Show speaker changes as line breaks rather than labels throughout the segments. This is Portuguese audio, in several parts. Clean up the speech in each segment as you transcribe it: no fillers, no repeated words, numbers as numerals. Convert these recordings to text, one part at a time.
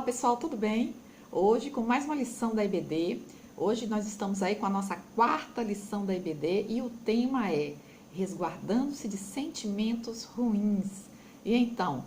pessoal, tudo bem? Hoje com mais uma lição da EBD. Hoje nós estamos aí com a nossa quarta lição da EBD e o tema é resguardando-se de sentimentos ruins. E então,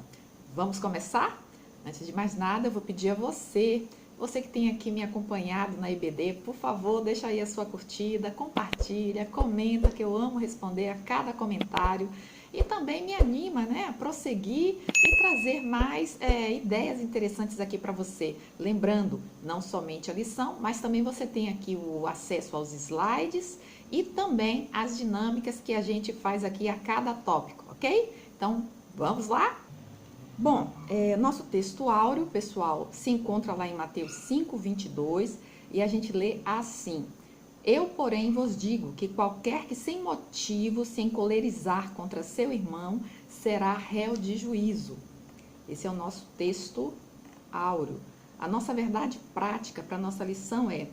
vamos começar? Antes de mais nada, eu vou pedir a você que tem aqui me acompanhado na EBD, por favor, deixa aí a sua curtida, compartilha, comenta, que eu amo responder a cada comentário. E também me anima, né, a prosseguir e trazer mais ideias interessantes aqui para você. Lembrando, não somente a lição, mas também você tem aqui o acesso aos slides e também as dinâmicas que a gente faz aqui a cada tópico, ok? Então, vamos lá? Bom, nosso texto áureo, pessoal, se encontra lá em Mateus 5:22 e a gente lê assim: Eu, porém, vos digo que qualquer que sem motivo se encolerizar contra seu irmão será réu de juízo. Esse é o nosso texto áureo. A nossa verdade prática para a nossa lição é: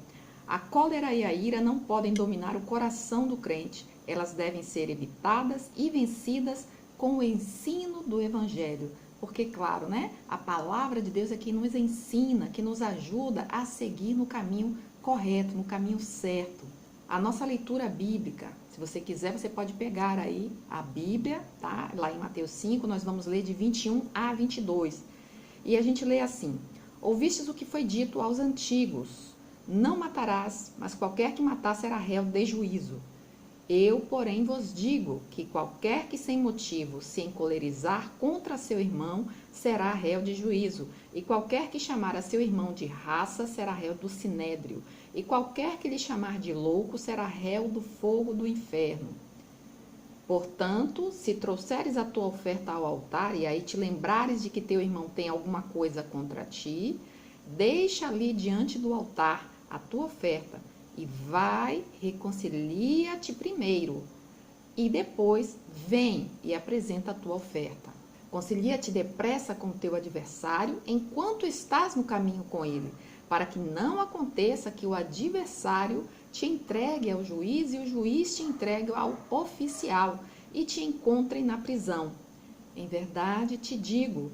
a cólera e a ira não podem dominar o coração do crente. Elas devem ser evitadas e vencidas com o ensino do Evangelho. Porque, claro, né, a palavra de Deus é que nos ensina, que nos ajuda a seguir no caminho correto, no caminho certo. A nossa leitura bíblica, se você quiser, você pode pegar aí a Bíblia, tá? Lá em Mateus 5, nós vamos ler de 21 a 22. E a gente lê assim: Ouvistes o que foi dito aos antigos: Não matarás, mas qualquer que matar será réu de juízo. Eu, porém, vos digo que qualquer que sem motivo se encolerizar contra seu irmão será réu de juízo, e qualquer que chamar a seu irmão de raça será réu do sinédrio, e qualquer que lhe chamar de louco será réu do fogo do inferno. Portanto, se trouxeres a tua oferta ao altar, e aí te lembrares de que teu irmão tem alguma coisa contra ti, deixa ali diante do altar a tua oferta, e vai, reconcilia-te primeiro, e depois vem e apresenta a tua oferta. Concilia-te depressa com o teu adversário, enquanto estás no caminho com ele, para que não aconteça que o adversário te entregue ao juiz e o juiz te entregue ao oficial e te encontrem na prisão. Em verdade te digo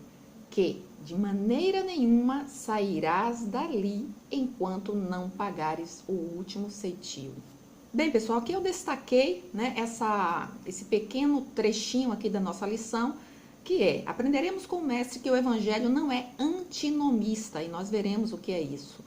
que de maneira nenhuma sairás dali enquanto não pagares o último ceitil. Bem, pessoal, aqui eu destaquei, né, esse pequeno trechinho aqui da nossa lição, que aprenderemos com o mestre que o evangelho não é antinomista, e nós veremos o que é isso.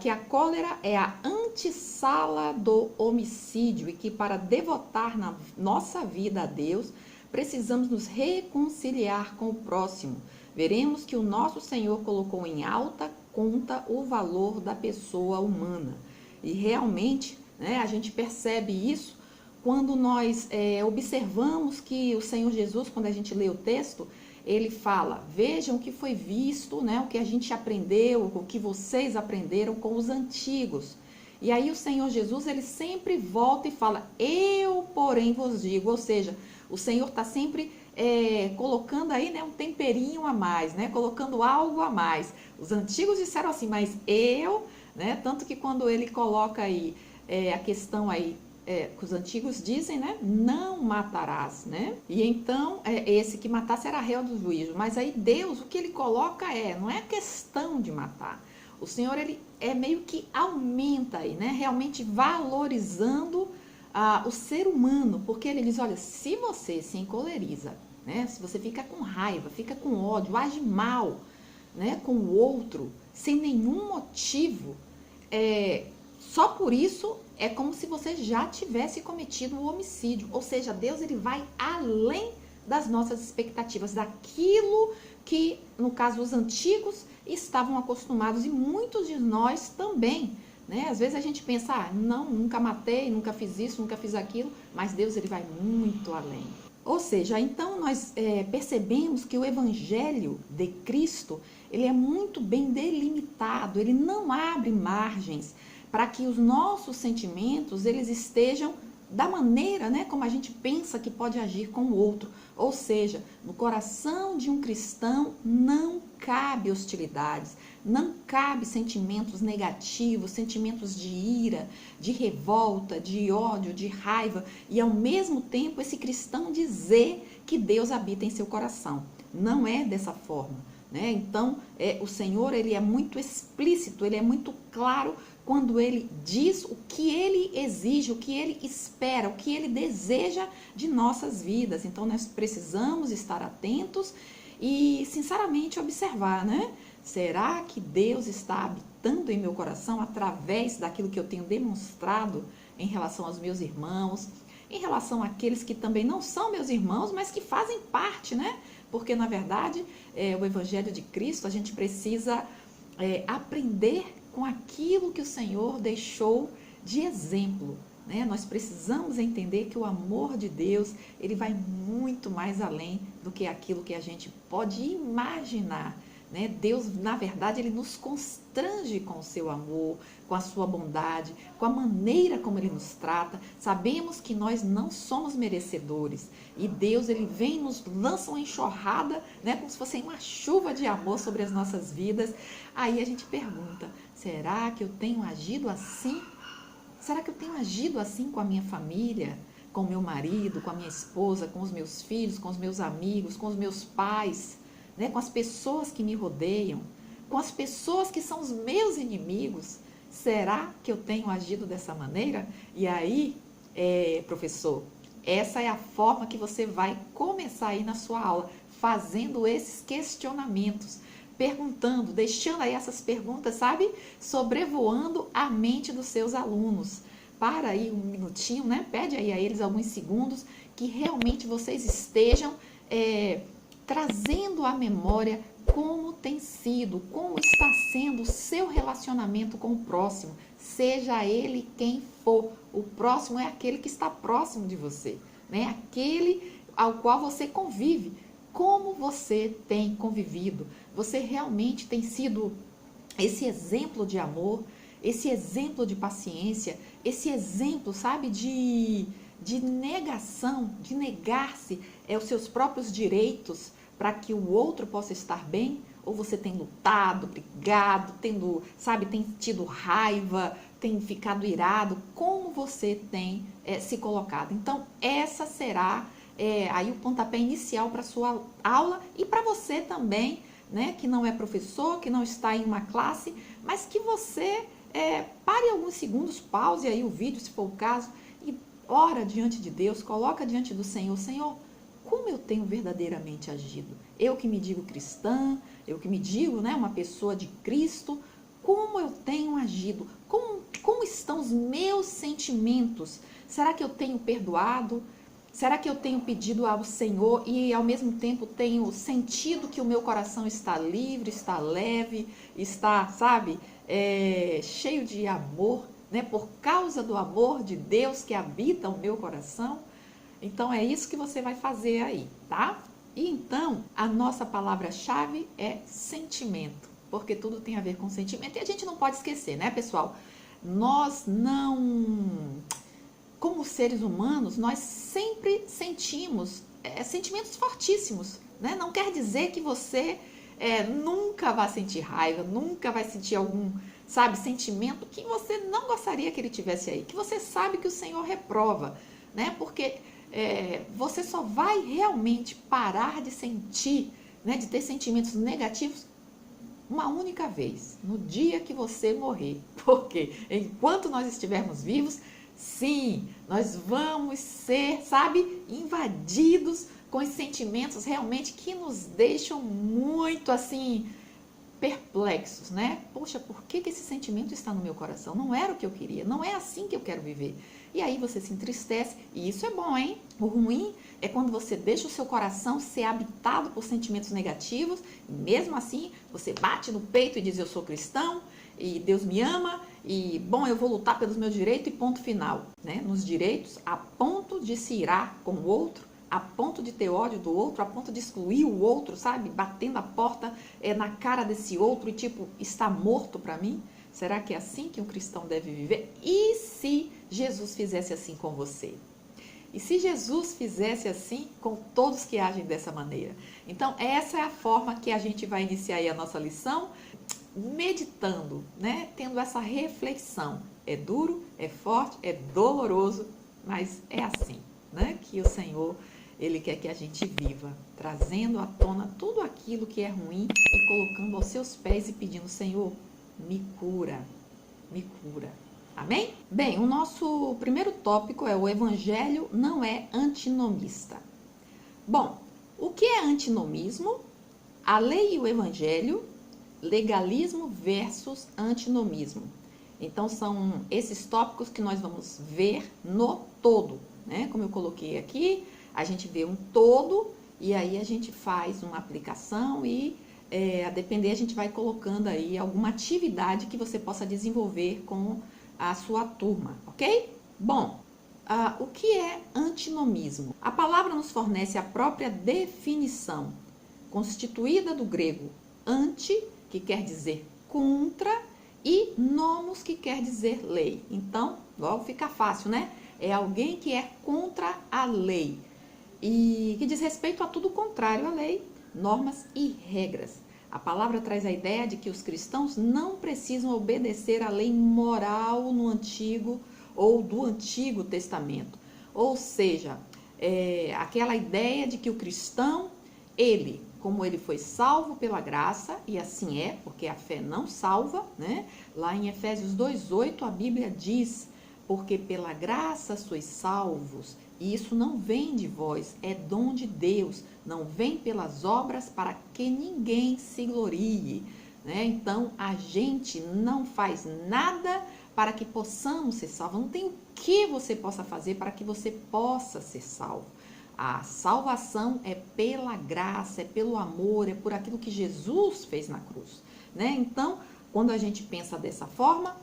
Que a cólera é a antessala do homicídio e que para devotar na nossa vida a Deus, precisamos nos reconciliar com o próximo. Veremos que o nosso Senhor colocou em alta conta o valor da pessoa humana. E realmente, né, a gente percebe isso quando nós observamos que o Senhor Jesus, quando a gente lê o texto, ele fala: vejam o que foi visto, né, o que a gente aprendeu, o que vocês aprenderam com os antigos. E aí o Senhor Jesus, ele sempre volta e fala: eu, porém, vos digo. Ou seja, o Senhor está sempre colocando aí, né, um temperinho a mais, né, colocando algo a mais. Os antigos disseram assim, mas eu, né, tanto que quando ele coloca aí a questão aí, que os antigos dizem, né, não matarás, né, e então esse que matar será réu do juízo. Mas aí Deus, o que ele coloca não é questão de matar. O Senhor, ele meio que aumenta aí, né, realmente valorizando o ser humano, porque ele diz: olha, se você se encoleriza, né, se você fica com raiva, fica com ódio, age mal, né, com o outro, sem nenhum motivo, só por isso é como se você já tivesse cometido o homicídio. Ou seja, Deus, ele vai além das nossas expectativas, daquilo que, no caso, os antigos estavam acostumados, e muitos de nós também, né? Às vezes a gente pensa: não, nunca matei, nunca fiz isso, nunca fiz aquilo, mas Deus, ele vai muito além. Ou seja, então nós percebemos que o Evangelho de Cristo, ele é muito bem delimitado, ele não abre margens para que os nossos sentimentos, eles estejam da maneira, né, como a gente pensa que pode agir com o outro. Ou seja, no coração de um cristão não cabe hostilidades, não cabe sentimentos negativos, sentimentos de ira, de revolta, de ódio, de raiva, e ao mesmo tempo esse cristão dizer que Deus habita em seu coração. Não é dessa forma. né? Então, o Senhor, ele é muito explícito, ele é muito claro quando ele diz o que ele exige, o que ele espera, o que ele deseja de nossas vidas. Então, nós precisamos estar atentos e, sinceramente, observar, né? Será que Deus está habitando em meu coração através daquilo que eu tenho demonstrado em relação aos meus irmãos, em relação àqueles que também não são meus irmãos, mas que fazem parte, né? Porque, na verdade, o Evangelho de Cristo, a gente precisa aprender com aquilo que o Senhor deixou de exemplo, né? Nós precisamos entender que o amor de Deus, ele vai muito mais além do que aquilo que a gente pode imaginar, né? Deus, na verdade, ele nos constrange com o seu amor, com a sua bondade, com a maneira como ele nos trata. Sabemos que nós não somos merecedores e Deus, ele vem e nos lança uma enxurrada, né? Como se fosse uma chuva de amor sobre as nossas vidas. Aí a gente pergunta, será que eu tenho agido assim? Será que eu tenho agido assim com a minha família, com o meu marido, com a minha esposa, com os meus filhos, com os meus amigos, com os meus pais, né? Com as pessoas que me rodeiam, com as pessoas que são os meus inimigos? Será que eu tenho agido dessa maneira? E aí, professor, essa é a forma que você vai começar aí na sua aula, fazendo esses questionamentos, perguntando, deixando aí essas perguntas, sabe? Sobrevoando a mente dos seus alunos. Para aí um minutinho, né? Pede aí a eles alguns segundos que realmente vocês estejam trazendo à memória como tem sido, como está sendo o seu relacionamento com o próximo, seja ele quem for. O próximo é aquele que está próximo de você, né? Aquele ao qual você convive. Como você tem convivido? Você realmente tem sido esse exemplo de amor, esse exemplo de paciência, esse exemplo, sabe, de negação, de negar-se os seus próprios direitos para que o outro possa estar bem? Ou você tem lutado, brigado, tem tido raiva, tem ficado irado? Como você tem se colocado? Então, essa será aí o pontapé inicial para a sua aula e para você também, né, que não é professor, que não está em uma classe, mas que você pare alguns segundos, pause aí o vídeo, se for o caso, e ora diante de Deus, coloca diante do Senhor, Senhor, como eu tenho verdadeiramente agido? Eu que me digo cristã, eu que me digo, né, uma pessoa de Cristo, como eu tenho agido? Como estão os meus sentimentos? Será que eu tenho perdoado? Será que eu tenho pedido ao Senhor e ao mesmo tempo tenho sentido que o meu coração está livre, está leve, está, sabe, cheio de amor, né? Por causa do amor de Deus que habita o meu coração? Então é isso que você vai fazer aí, tá? E então a nossa palavra-chave é sentimento, porque tudo tem a ver com sentimento e a gente não pode esquecer, né, pessoal? Nós não... Como seres humanos, nós sempre sentimos sentimentos fortíssimos, né? Não quer dizer que você nunca vai sentir raiva, nunca vai sentir algum, sabe, sentimento que você não gostaria que ele tivesse aí, que você sabe que o Senhor reprova, né? Porque você só vai realmente parar de sentir, né, de ter sentimentos negativos uma única vez, no dia que você morrer. Porque enquanto nós estivermos vivos, sim, nós vamos ser, sabe, invadidos com os sentimentos realmente que nos deixam muito assim perplexos, né? Poxa, por que esse sentimento está no meu coração? Não era o que eu queria, não é assim que eu quero viver. E aí você se entristece, e isso é bom, hein? O ruim é quando você deixa o seu coração ser habitado por sentimentos negativos, e mesmo assim você bate no peito e diz, eu sou cristão, e Deus me ama, e bom, eu vou lutar pelos meus direitos e ponto final, né? Nos direitos, a ponto de se irar com o outro, a ponto de ter ódio do outro, a ponto de excluir o outro, sabe? Batendo a porta na cara desse outro e tipo, está morto para mim? Será que é assim que um cristão deve viver? E se Jesus fizesse assim com você? E se Jesus fizesse assim com todos que agem dessa maneira? Então, essa é a forma que a gente vai iniciar aí a nossa lição, meditando, né? Tendo essa reflexão. É duro, é forte, é doloroso, mas é assim, né? Que o Senhor Ele quer que a gente viva, trazendo à tona tudo aquilo que é ruim e colocando aos seus pés e pedindo: Senhor, me cura, me cura. Amém? Bem, o nosso primeiro tópico é: o evangelho não é antinomista. Bom, o que é antinomismo? A lei e o evangelho, legalismo versus antinomismo. Então, são esses tópicos que nós vamos ver no todo, né? Como eu coloquei aqui, a gente vê um todo e aí a gente faz uma aplicação e, a depender, a gente vai colocando aí alguma atividade que você possa desenvolver com a sua turma, ok? Bom, o que é antinomismo? A palavra nos fornece a própria definição, constituída do grego anti, que quer dizer contra, e nomos, que quer dizer lei. Então, logo fica fácil, né? É alguém que é contra a lei e que diz respeito a tudo contrário à lei, normas e regras. A palavra traz a ideia de que os cristãos não precisam obedecer à lei moral no Antigo ou do Antigo Testamento. Ou seja, aquela ideia de que o cristão, como ele foi salvo pela graça, e assim é, porque a fé não salva, né? Lá em Efésios 2:8 a Bíblia diz: porque pela graça sois salvos, e isso não vem de vós, é dom de Deus, não vem pelas obras para que ninguém se glorie, né? Então a gente não faz nada para que possamos ser salvos, não tem o que você possa fazer para que você possa ser salvo. A salvação é pela graça, é pelo amor, é por aquilo que Jesus fez na cruz, né? Então, quando a gente pensa dessa forma,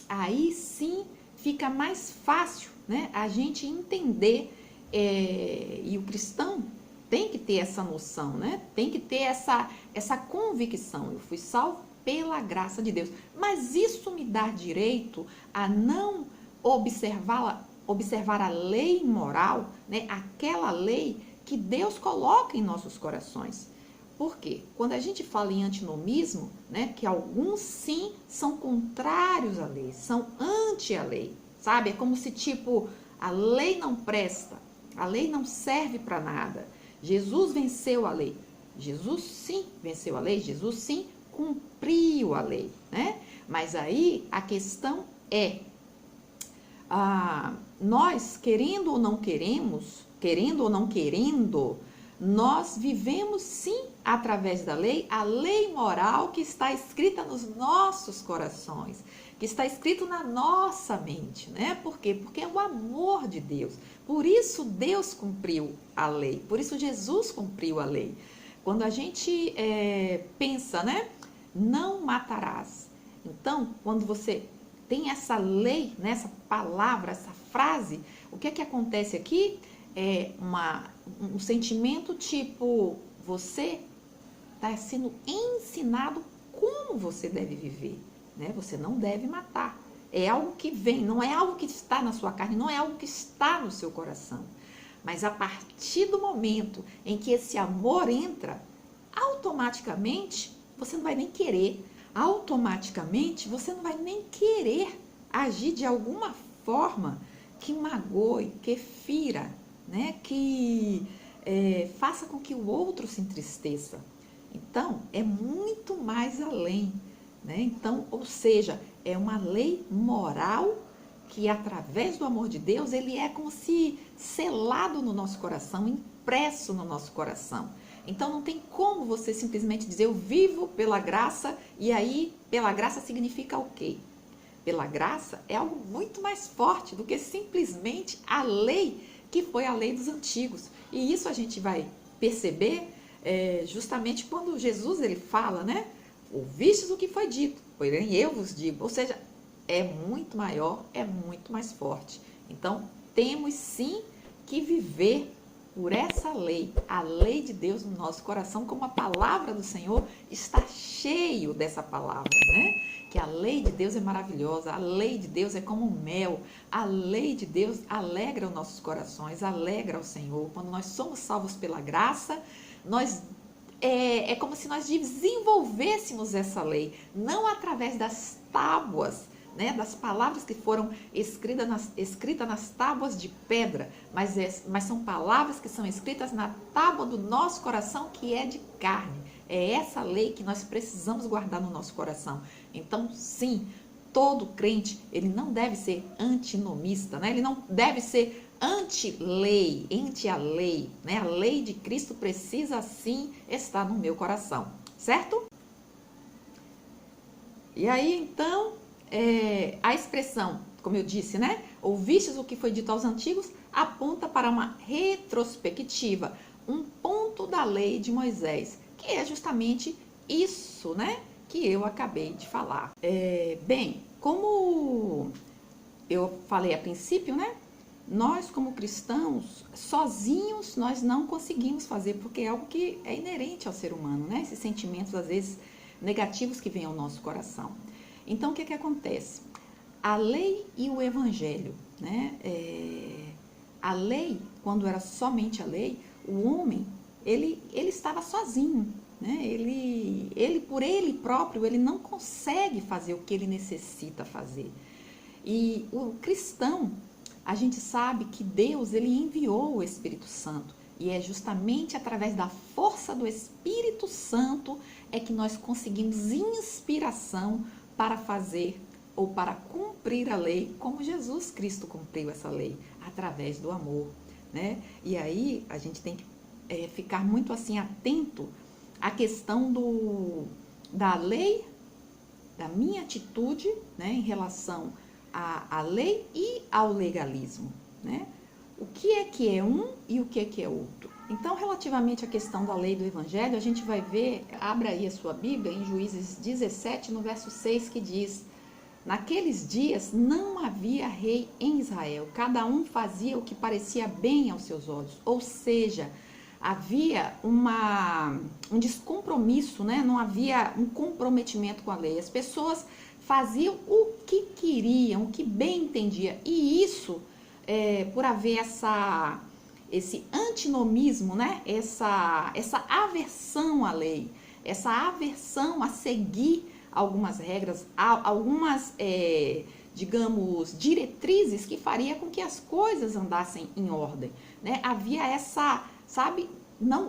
aí sim fica mais fácil, né, a gente entender, e o cristão tem que ter essa noção, né? Tem que ter essa convicção: eu fui salvo pela graça de Deus. Mas isso me dá direito a não observar a lei moral, né? Aquela lei que Deus coloca em nossos corações. Por quê? Quando a gente fala em antinomismo, né, que alguns sim são contrários à lei, são anti a lei, sabe? É como se tipo, a lei não presta, a lei não serve para nada. Jesus venceu a lei. Jesus sim venceu a lei, Jesus sim cumpriu a lei, né? Mas aí a questão é, nós, querendo ou não querendo, nós vivemos sim através da lei, a lei moral que está escrita nos nossos corações, que está escrito na nossa mente, né? Por quê? Porque é o amor de Deus. Por isso Deus cumpriu a lei, por isso Jesus cumpriu a lei. Quando a gente pensa, né? Não matarás. Então, quando você tem essa lei, né, essa palavra, essa frase, o que é que acontece aqui? É um sentimento tipo, você está sendo ensinado como você deve viver, né? Você não deve matar. É algo que vem, não é algo que está na sua carne, não é algo que está no seu coração. Mas a partir do momento em que esse amor entra, automaticamente você não vai nem querer. Automaticamente você não vai nem querer agir de alguma forma que magoe, que fira, né? Que faça com que o outro se entristeça. Então, é muito mais além, né? Então, ou seja, é uma lei moral que, através do amor de Deus, ele é como se selado no nosso coração, impresso no nosso coração. Então, não tem como você simplesmente dizer: eu vivo pela graça, e aí, pela graça significa o quê? Pela graça é algo muito mais forte do que simplesmente a lei, que foi a lei dos antigos. E isso a gente vai perceber justamente quando Jesus ele fala, né? Ouvistes o que foi dito, porém eu vos digo. Ou seja, é muito maior, é muito mais forte. Então, temos sim que viver por essa lei, a lei de Deus no nosso coração, como a palavra do Senhor está cheio dessa palavra, né? Que a lei de Deus é maravilhosa, a lei de Deus é como mel, a lei de Deus alegra os nossos corações, alegra o Senhor. Quando nós somos salvos pela graça, é como se nós desenvolvêssemos essa lei, não através das tábuas, né, das palavras que foram escritas nas tábuas de pedra, mas são palavras que são escritas na tábua do nosso coração, que é de carne. É essa lei que nós precisamos guardar no nosso coração. Então, sim, todo crente, ele não deve ser antinomista, né? Ele não deve ser anti-lei, anti-a-lei, né? A lei de Cristo precisa sim estar no meu coração, certo? E aí, então, a expressão, como eu disse, né? Ouvistes o que foi dito aos antigos, aponta para uma retrospectiva, um ponto da lei de Moisés, que é justamente isso, né? Que eu acabei de falar. Bem, como eu falei a princípio, né? Nós, como cristãos, sozinhos, nós não conseguimos fazer, porque é algo que é inerente ao ser humano, né? Esses sentimentos, às vezes, negativos que vêm ao nosso coração. Então, o que acontece? A lei e o evangelho, né? A lei, quando era somente a lei, o homem, ele estava sozinho, né? Ele, por ele próprio, ele não consegue fazer o que ele necessita fazer. E o cristão, a gente sabe que Deus, ele enviou o Espírito Santo. E é justamente através da força do Espírito Santo é que nós conseguimos inspiração para fazer ou para cumprir a lei, como Jesus Cristo cumpriu essa lei, através do amor, né? E aí a gente tem que ficar muito assim atento à questão da lei, da minha atitude, né, em relação à lei e ao legalismo, né? O que é um e o que é outro. Então, relativamente à questão da lei do evangelho, a gente vai ver, abra aí a sua Bíblia, em Juízes 17, no verso 6, que diz: naqueles dias não havia rei em Israel, cada um fazia o que parecia bem aos seus olhos. Ou seja, havia um descompromisso, né? Não havia um comprometimento com a lei. As pessoas faziam o que queriam, o que bem entendia. E isso, por haver esse antinomismo, né? Essa aversão à lei, essa aversão a seguir algumas regras, algumas, digamos, diretrizes que faria com que as coisas andassem em ordem, né? Havia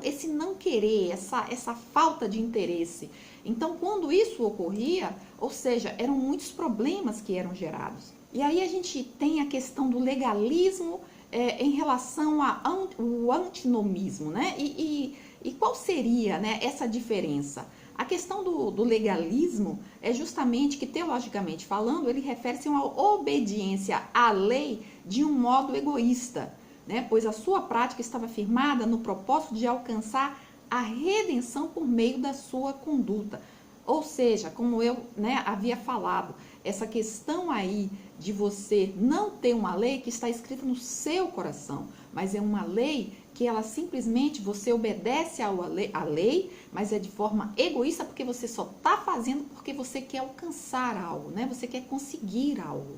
esse não querer, essa falta de interesse. Então, quando isso ocorria, ou seja, eram muitos problemas que eram gerados. E aí a gente tem a questão do legalismo em relação ao antinomismo, né? E qual seria, né, essa diferença? A questão do legalismo é justamente que, teologicamente falando, ele refere-se a uma obediência à lei de um modo egoísta, né? Pois a sua prática estava firmada no propósito de alcançar a redenção por meio da sua conduta. Ou seja, como eu, né, havia falado, essa questão aí de você não ter uma lei que está escrita no seu coração, mas é uma lei que ela simplesmente, você obedece à lei, mas é de forma egoísta, porque você só está fazendo porque você quer alcançar algo, né? Você quer conseguir algo.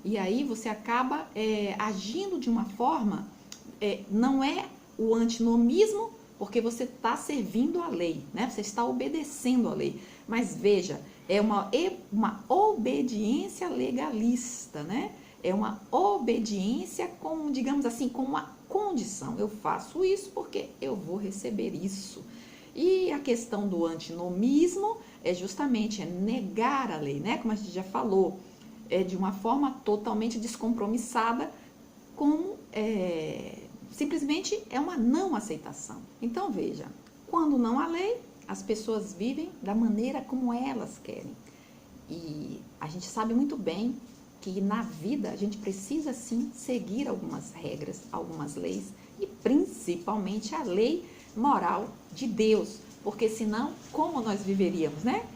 E aí você acaba agindo de uma forma, não é o antinomismo, porque você está servindo a lei, né? Você está obedecendo a lei. Mas veja, é uma obediência legalista, né? É uma obediência com, digamos assim, com uma condição. Eu faço isso porque eu vou receber isso. E a questão do antinomismo é justamente negar a lei, né? Como a gente já falou, de uma forma totalmente descompromissada, como simplesmente é uma não aceitação. Então veja, quando não há lei, as pessoas vivem da maneira como elas querem. E a gente sabe muito bem que na vida a gente precisa sim seguir algumas regras, algumas leis, e principalmente a lei moral de Deus, porque senão como nós viveríamos, né?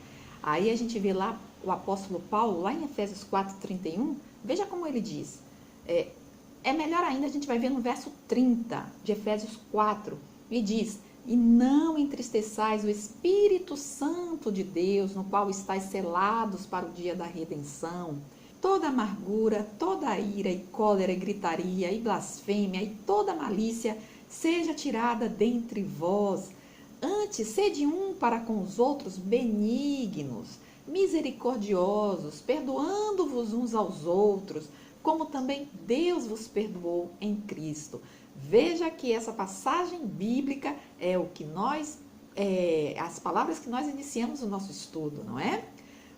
Aí a gente vê lá o apóstolo Paulo, lá em Efésios 4:31, veja como ele diz. É melhor ainda, a gente vai ver no verso 30 de Efésios 4, e diz: e não entristeçais o Espírito Santo de Deus, no qual estáis selados para o dia da redenção. Toda amargura, toda ira e cólera e gritaria e blasfêmia e toda malícia seja tirada dentre vós. Antes, sede um para com os outros benignos, misericordiosos, perdoando-vos uns aos outros, como também Deus vos perdoou em Cristo. Veja que essa passagem bíblica é o que nós, as palavras que nós iniciamos o nosso estudo, não é?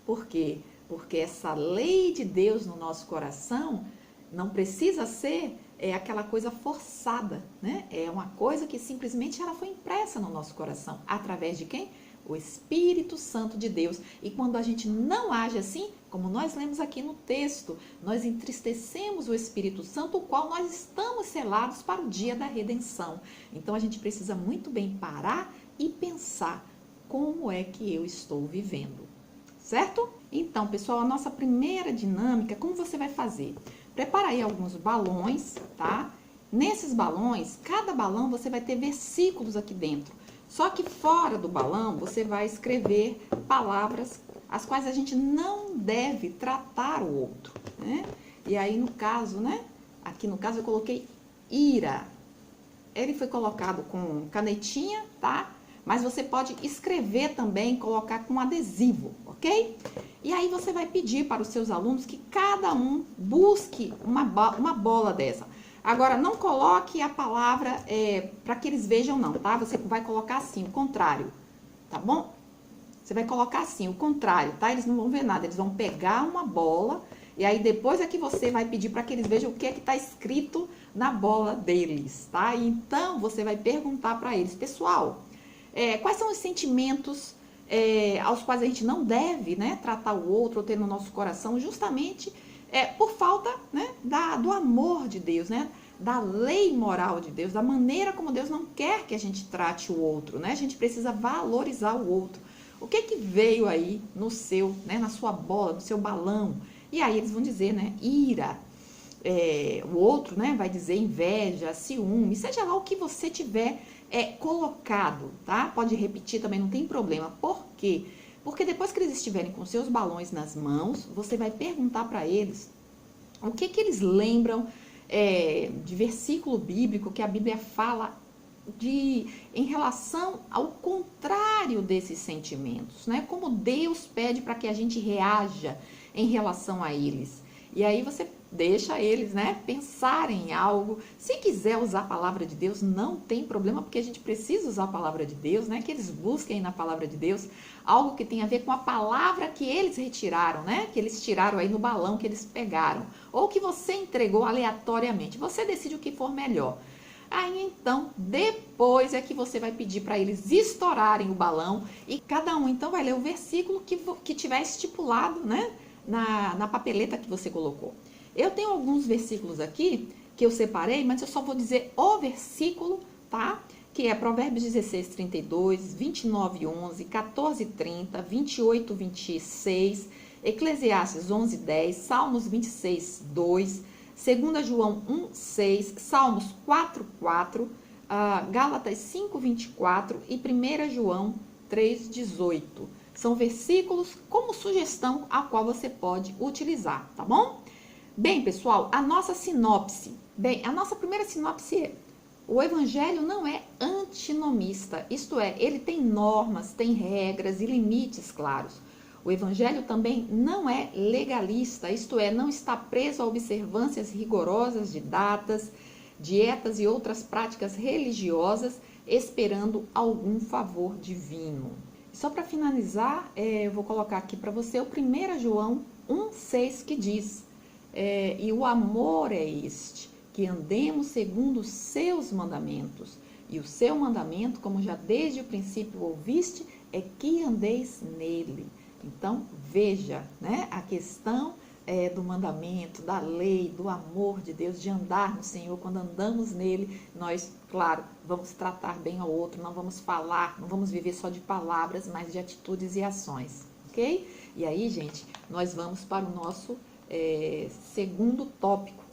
Por quê? Porque essa lei de Deus no nosso coração não precisa ser aquela coisa forçada, né? É uma coisa que simplesmente ela foi impressa no nosso coração. Através de quem? O Espírito Santo de Deus. E quando a gente não age assim, como nós lemos aqui no texto, nós entristecemos o Espírito Santo, o qual nós estamos selados para o dia da redenção. Então a gente precisa muito bem parar e pensar como é que eu estou vivendo. Certo? Então, pessoal, a nossa primeira dinâmica, como você vai fazer? Prepara aí alguns balões, tá? Nesses balões, cada balão você vai ter versículos aqui dentro. Só que fora do balão, você vai escrever palavras as quais a gente não deve tratar o outro, né? E aí, no caso, né? Aqui no caso eu coloquei ira. Ele foi colocado com canetinha, tá? Mas você pode escrever também, colocar com adesivo, ok? E aí você vai pedir para os seus alunos que cada um busque uma bola dessa. Agora, não coloque a palavra para que eles vejam não, tá? Você vai colocar assim, o contrário, tá bom? Você vai colocar assim, o contrário, tá? Eles não vão ver nada, eles vão pegar uma bola e aí depois é que você vai pedir para que eles vejam o que é que está escrito na bola deles, tá? E então, você vai perguntar para eles, pessoal, quais são os sentimentos aos quais a gente não deve, né, tratar o outro ou ter no nosso coração, justamente por falta, né, do amor de Deus, né, da lei moral de Deus, da maneira como Deus não quer que a gente trate o outro, né? A gente precisa valorizar o outro. O que que veio aí no seu, né, na sua bola, no seu balão? E aí eles vão dizer, né, ira. O outro, né, vai dizer inveja, ciúme, seja lá o que você tiver colocado, tá? Pode repetir também, não tem problema. Por quê? Porque depois que eles estiverem com seus balões nas mãos, você vai perguntar para eles o que que eles lembram de versículo bíblico que a Bíblia fala em relação ao contrário desses sentimentos, né? Como Deus pede para que a gente reaja em relação a eles. E aí você deixa eles, né, pensarem em algo. Se quiser usar a palavra de Deus, não tem problema, porque a gente precisa usar a palavra de Deus, né? Que eles busquem na palavra de Deus algo que tenha a ver com a palavra que eles retiraram, né? Que eles tiraram aí no balão que eles pegaram. Ou que você entregou aleatoriamente. Você decide o que for melhor. Aí então, depois é que você vai pedir para eles estourarem o balão e cada um então vai ler o versículo que tiver estipulado, né, na papeleta que você colocou. Eu tenho alguns versículos aqui que eu separei, mas eu só vou dizer o versículo, tá? Que é Provérbios 16, 32, 29, 11, 14, 30, 28, 26, Eclesiastes 11, 10, Salmos 26, 2, 2 João 1, 6, Salmos 4, 4, Gálatas 5, 24 e 1 João 3, 18. São versículos como sugestão a qual você pode utilizar, tá bom? Bem, pessoal, a nossa sinopse. Bem, a nossa primeira sinopse é: o evangelho não é antinomista, isto é, ele tem normas, tem regras e limites claros. O evangelho também não é legalista, isto é, não está preso a observâncias rigorosas de datas, dietas e outras práticas religiosas, esperando algum favor divino. Só para finalizar, eu vou colocar aqui para você o 1 João 1,6 que diz: e o amor é este, que andemos segundo os seus mandamentos. E o seu mandamento, como já desde o princípio ouviste, é que andeis nele. Então, veja, né, a questão do mandamento, da lei, do amor de Deus, de andar no Senhor. Quando andamos nele, nós, claro, vamos tratar bem ao outro, não vamos falar, não vamos viver só de palavras, mas de atitudes e ações, ok? E aí, gente, nós vamos para o nosso segundo tópico.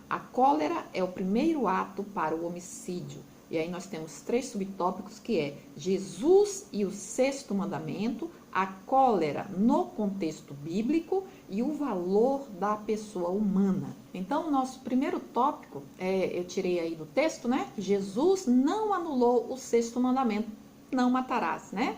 A cólera é o primeiro ato para o homicídio. E aí nós temos 3 subtópicos, que é Jesus e o sexto mandamento, a cólera no contexto bíblico e o valor da pessoa humana. Então, o nosso primeiro tópico, eu tirei aí do texto, né? Jesus não anulou o sexto mandamento, não matarás, né?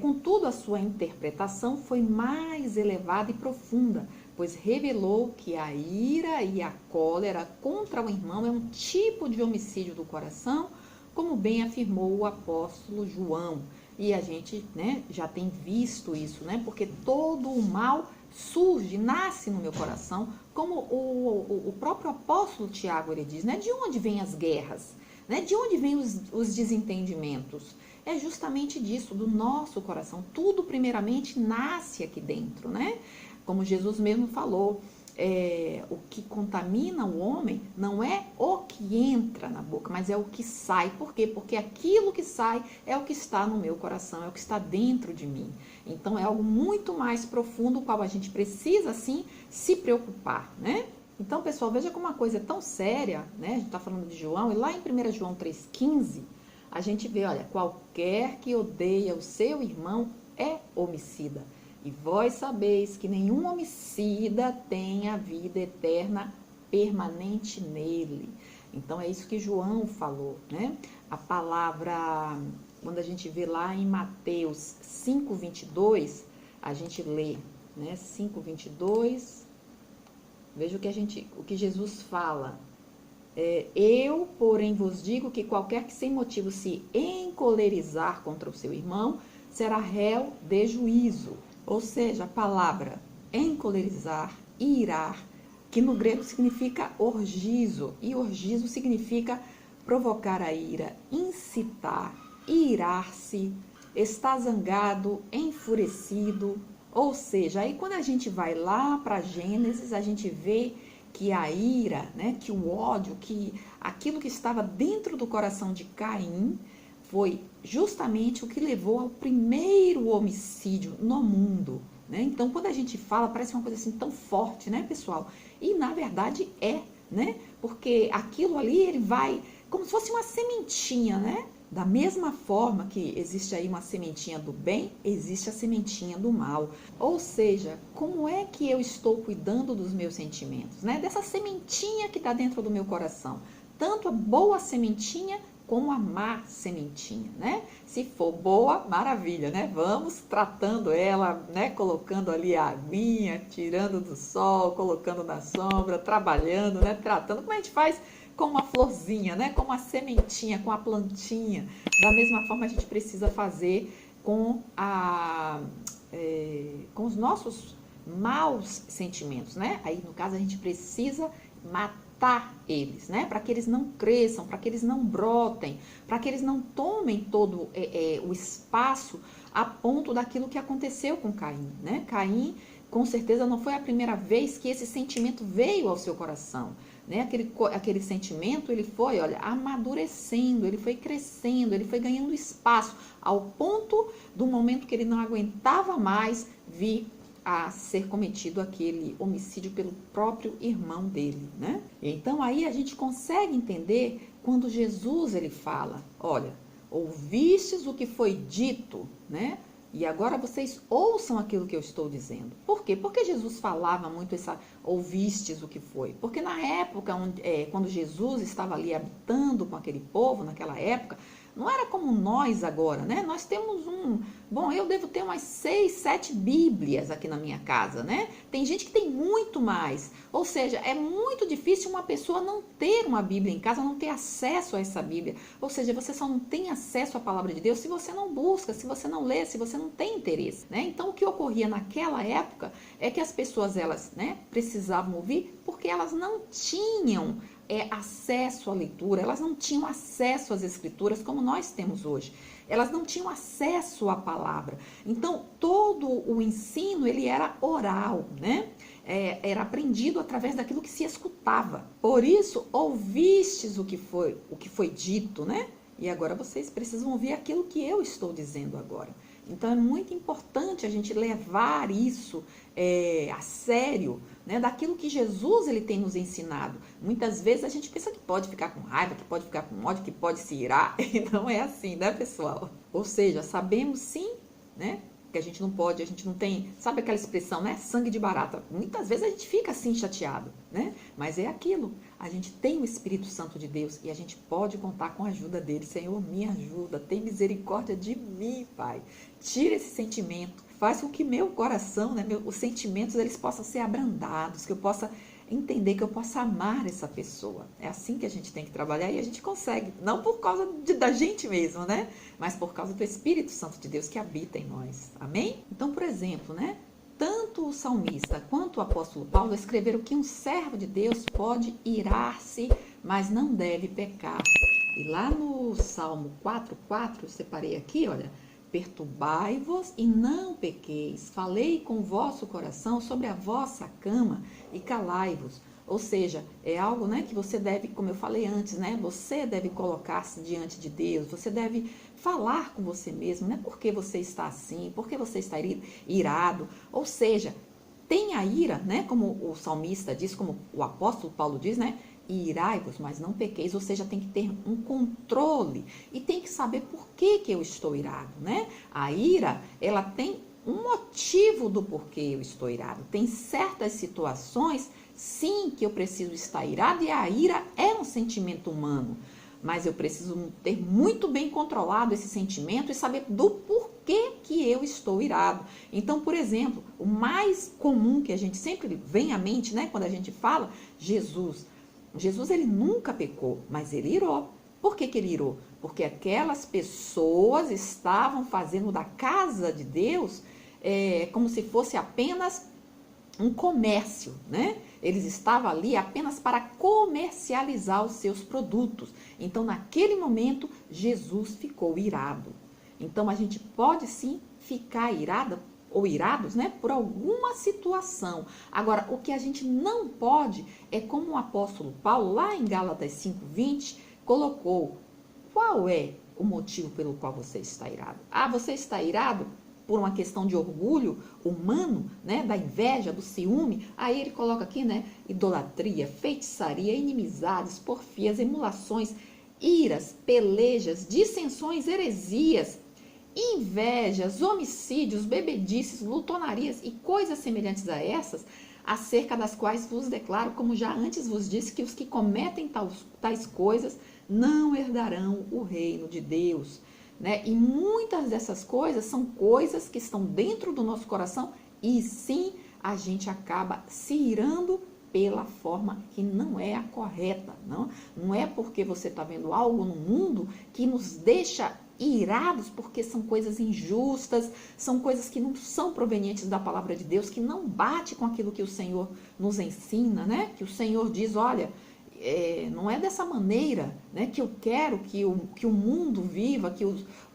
Contudo, a sua interpretação foi mais elevada e profunda, pois revelou que a ira e a cólera contra o irmão é um tipo de homicídio do coração, como bem afirmou o apóstolo João. E a gente, né, já tem visto isso, né, porque todo o mal surge, nasce no meu coração, como o próprio apóstolo Tiago ele diz, né, de onde vêm as guerras, né, de onde vêm os desentendimentos? É justamente disso, do nosso coração. Tudo primeiramente nasce aqui dentro, né? Como Jesus mesmo falou, o que contamina o homem não é o que entra na boca, mas é o que sai. Por quê? Porque aquilo que sai é o que está no meu coração, é o que está dentro de mim. Então é algo muito mais profundo, o qual a gente precisa, sim, se preocupar, né? Então, pessoal, veja como uma coisa é tão séria, né? A gente está falando de João, e lá em 1 João 3,15, a gente vê, olha, qualquer que odeia o seu irmão é homicida. E vós sabeis que nenhum homicida tem a vida eterna permanente nele. Então, é isso que João falou, né? A palavra, quando a gente vê lá em Mateus 5,22, a gente lê, né? 5,22, veja o que Jesus fala. Eu, porém, vos digo que qualquer que sem motivo se encolerizar contra o seu irmão, será réu de juízo. Ou seja, a palavra encolerizar, irar, que no grego significa orgizo, e orgizo significa provocar a ira, incitar, irar-se, estar zangado, enfurecido. Ou seja, aí quando a gente vai lá para Gênesis, a gente vê que a ira, né, que o ódio, que aquilo que estava dentro do coração de Caim foi justamente o que levou ao primeiro homicídio no mundo, né? Então, quando a gente fala, parece uma coisa assim tão forte, né, pessoal? E na verdade né? Porque aquilo ali, ele vai como se fosse uma sementinha, né? Da mesma forma que existe aí uma sementinha do bem, existe a sementinha do mal. Ou seja, como é que eu estou cuidando dos meus sentimentos, né? Dessa sementinha que está dentro do meu coração. Tanto a boa sementinha como a má sementinha, né? Se for boa, maravilha, né? Vamos tratando ela, né? Colocando ali a aguinha, tirando do sol, colocando na sombra, trabalhando, né? Tratando, como a gente faz com uma florzinha, né? Com uma sementinha, com a plantinha. Da mesma forma a gente precisa fazer com com os nossos maus sentimentos, né? Aí no caso a gente precisa matar eles, né? Para que eles não cresçam, para que eles não brotem, para que eles não tomem todo o espaço a ponto daquilo que aconteceu com Caim, né? Caim, com certeza, não foi a primeira vez que esse sentimento veio ao seu coração, né? Aquele sentimento, ele foi, olha, amadurecendo, ele foi crescendo, ele foi ganhando espaço, ao ponto do momento que ele não aguentava mais vir a ser cometido aquele homicídio pelo próprio irmão dele, né? Então aí a gente consegue entender quando Jesus ele fala, olha, ouvistes o que foi dito, né? E agora vocês ouçam aquilo que eu estou dizendo. Por quê? Porque Jesus falava muito ouvistes o que foi. Porque na época, quando Jesus estava ali habitando com aquele povo, naquela época, não era como nós agora, né? Nós temos eu devo ter umas 6, 7 Bíblias aqui na minha casa, né? Tem gente que tem muito mais. Ou seja, é muito difícil uma pessoa não ter uma Bíblia em casa, não ter acesso a essa Bíblia. Ou seja, você só não tem acesso à palavra de Deus se você não busca, se você não lê, se você não tem interesse, né? Então, o que ocorria naquela época é que as pessoas, elas, né, precisavam ouvir porque elas não tinham acesso à leitura, elas não tinham acesso às escrituras como nós temos hoje. Elas não tinham acesso à palavra. Então, todo o ensino, ele era oral, né? Era aprendido através daquilo que se escutava. Por isso, ouvistes o que foi dito, né? E agora vocês precisam ouvir aquilo que eu estou dizendo agora. Então, é muito importante a gente levar isso a sério, né, daquilo que Jesus ele tem nos ensinado. Muitas vezes a gente pensa que pode ficar com raiva, que pode ficar com ódio, que pode se irar, e não é assim, né, pessoal? Ou seja, sabemos sim, né, que a gente não pode, a gente não tem, sabe aquela expressão, né, sangue de barata? Muitas vezes a gente fica assim chateado, né, mas é aquilo. a gente tem o Espírito Santo de Deus e a gente pode contar com a ajuda dele. Senhor, me ajuda, tem misericórdia de mim, Pai. Tira esse sentimento, faz com que meu coração, né, os sentimentos, eles possam ser abrandados, que eu possa entender, que eu possa amar essa pessoa. É assim que a gente tem que trabalhar e a gente consegue, não por causa da gente mesmo, né, mas por causa do Espírito Santo de Deus que habita em nós. Amém? Então, por exemplo, né, tanto o salmista quanto o apóstolo Paulo escreveram que um servo de Deus pode irar-se, mas não deve pecar. E lá no Salmo 4:4, eu separei aqui, olha, perturbai-vos e não pequeis, falei com o vosso coração sobre a vossa cama e calai-vos. Ou seja, é algo, né, que você deve, como eu falei antes, né, você deve colocar-se diante de Deus, você deve falar com você mesmo, né, por que você está assim, por que você está irado. Ou seja, tenha ira, né, como o salmista diz, como o apóstolo Paulo diz, né, irai-vos, mas não pequeis, ou seja, tem que ter um controle e tem que saber por que eu estou irado, né? A ira, ela tem um motivo do porquê eu estou irado. Tem certas situações, sim, que eu preciso estar irado e a ira é um sentimento humano, mas eu preciso ter muito bem controlado esse sentimento e saber do porquê que eu estou irado. Então, por exemplo, o mais comum que a gente sempre vem à mente, né, quando a gente fala, Jesus, ele nunca pecou, mas ele irou. Por que ele irou? Porque aquelas pessoas estavam fazendo da casa de Deus como se fosse apenas um comércio, né? Eles estavam ali apenas para comercializar os seus produtos. Então, naquele momento, Jesus ficou irado. Então, a gente pode sim ficar irada ou irados, né, por alguma situação. Agora, o que a gente não pode é como o apóstolo Paulo, lá em Gálatas 5:20, colocou. Qual é o motivo pelo qual você está irado? Ah, você está irado por uma questão de orgulho humano, né, da inveja, do ciúme. Aí ele coloca aqui, né, idolatria, feitiçaria, inimizades, porfias, emulações, iras, pelejas, dissensões, heresias, invejas, homicídios, bebedices, glutonarias e coisas semelhantes a essas, acerca das quais vos declaro, como já antes vos disse, que os que cometem tais coisas não herdarão o reino de Deus. Né? E muitas dessas coisas são coisas que estão dentro do nosso coração e sim, a gente acaba se irando pela forma que não é a correta. Não é porque você está vendo algo no mundo que nos deixa irados, porque são coisas injustas, são coisas que não são provenientes da palavra de Deus, que não bate com aquilo que o Senhor nos ensina, né? Que o Senhor diz, olha, não é dessa maneira, né, que eu quero que o mundo viva,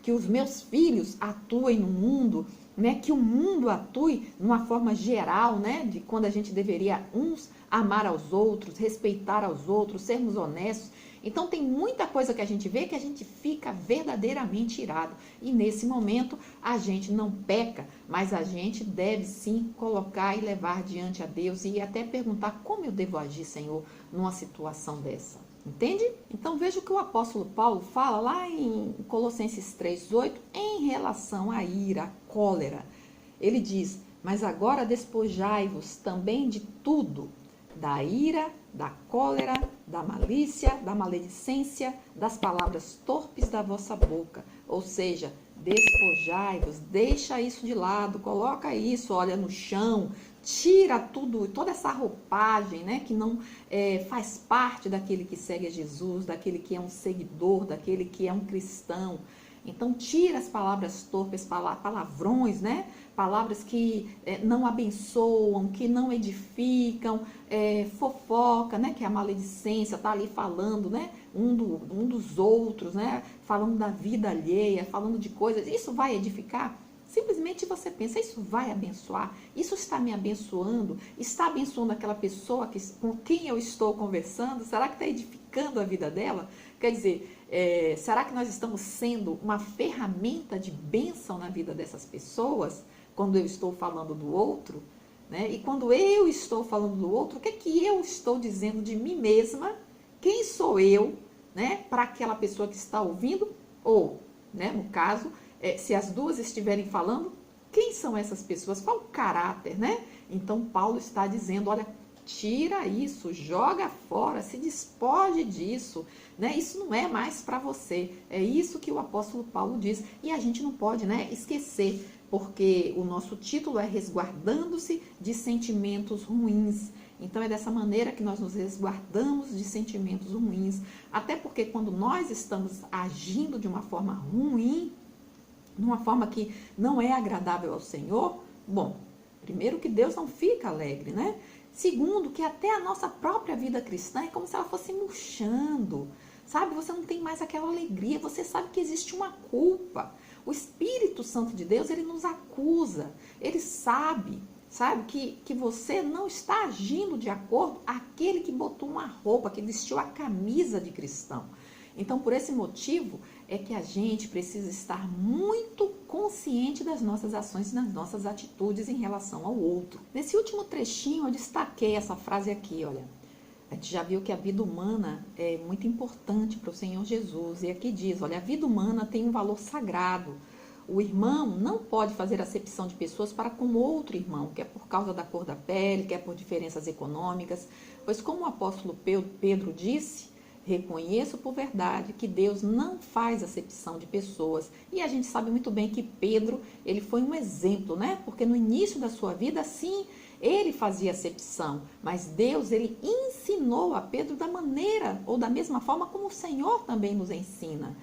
que os meus filhos atuem no mundo, né, que o mundo atue de uma forma geral, né, de quando a gente deveria uns amar aos outros, respeitar aos outros, sermos honestos. Então tem muita coisa que a gente vê que a gente fica verdadeiramente irado. E nesse momento a gente não peca, mas a gente deve sim colocar e levar diante a Deus e até perguntar como eu devo agir, Senhor, numa situação dessa. Entende? Então veja o que o apóstolo Paulo fala lá em Colossenses 3:8 em relação à ira, à cólera. Ele diz, mas agora despojai-vos também de tudo, da ira, da cólera, da malícia, da maledicência, das palavras torpes da vossa boca. Ou seja, despojai-vos, deixa isso de lado, coloca isso, olha, no chão, tira tudo, toda essa roupagem, né, que não faz parte daquele que segue a Jesus, daquele que é um seguidor, daquele que é um cristão. Então, tira as palavras torpes, palavrões, né? Palavras que não abençoam, que não edificam, fofoca, né? Que é a maledicência, tá ali falando, né? Um dos outros, né? Falando da vida alheia, falando de coisas. Isso vai edificar? Simplesmente você pensa, isso vai abençoar? Isso está me abençoando? Está abençoando aquela pessoa com quem eu estou conversando? Será que está edificando a vida dela? Quer dizer, será que nós estamos sendo uma ferramenta de bênção na vida dessas pessoas? Quando eu estou falando do outro, né? E quando eu estou falando do outro, o que é que eu estou dizendo de mim mesma? Quem sou eu, né? Para aquela pessoa que está ouvindo? Ou, né, no caso, se as duas estiverem falando, quem são essas pessoas? Qual o caráter, né? Então, Paulo está dizendo, olha, tira isso, joga fora, se despoje disso, né? Isso não é mais para você. É isso que o apóstolo Paulo diz. E a gente não pode, né, esquecer, porque o nosso título é Resguardando-se de Sentimentos Ruins. Então é dessa maneira que nós nos resguardamos de sentimentos ruins. Até porque quando nós estamos agindo de uma forma ruim, de uma forma que não é agradável ao Senhor, bom, primeiro que Deus não fica alegre, né? Segundo, que até a nossa própria vida cristã é como se ela fosse murchando, sabe? Você não tem mais aquela alegria, você sabe que existe uma culpa. O Espírito Santo de Deus, ele nos acusa, ele sabe que você não está agindo de acordo com aquele que botou uma roupa, que vestiu a camisa de cristão. Então, por esse motivo, é que a gente precisa estar muito consciente das nossas ações e das nossas atitudes em relação ao outro. Nesse último trechinho, eu destaquei essa frase aqui, olha. A gente já viu que a vida humana é muito importante para o Senhor Jesus. E aqui diz, olha, a vida humana tem um valor sagrado. O irmão não pode fazer acepção de pessoas para com outro irmão, quer por causa da cor da pele, quer por diferenças econômicas. Pois como o apóstolo Pedro disse, reconheço por verdade que Deus não faz acepção de pessoas. E a gente sabe muito bem que Pedro, ele foi um exemplo, né? Porque no início da sua vida, sim, ele fazia acepção. Mas Deus, ele ensinou a Pedro da maneira, ou da mesma forma como o Senhor também nos ensina.